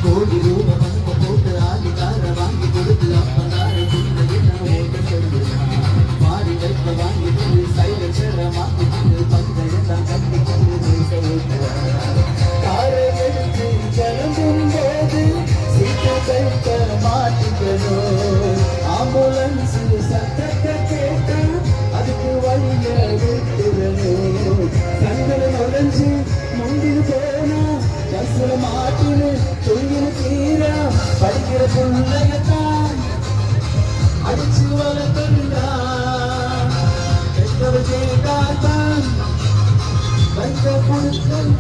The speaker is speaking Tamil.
கோடி ரூபா மனம போட்டு ஆதிகார வாங்கி கொடுத்து அப்பதார ஓட்ட சொல்லுறான் மாறி வைப்ப வாங்கி கொண்டு சைலன்சரை மாத்தி கொண்டு பங்கையெல்லாம் கட்டி கொண்டு தேச ஓட்டுறான் காரை எடுத்து கிளம்பும் போது சீட்டை கட்ட மாட்டிக்கணும் ஆம்புலன்ஸ் சத்தத்தை கேட்டா அதுக்கு வழிய விட்டுறணும் கண்களை நுழைஞ்சு முந்தினு போனா பஸ்ல மாட்டினு தொங்கினு தீரா படிக்கிற பிள்ளையத்தான் அடிச்சு வளர்த்தா பெற்றவர் கேட்டாத்தான் வைக்க புழுக்கள்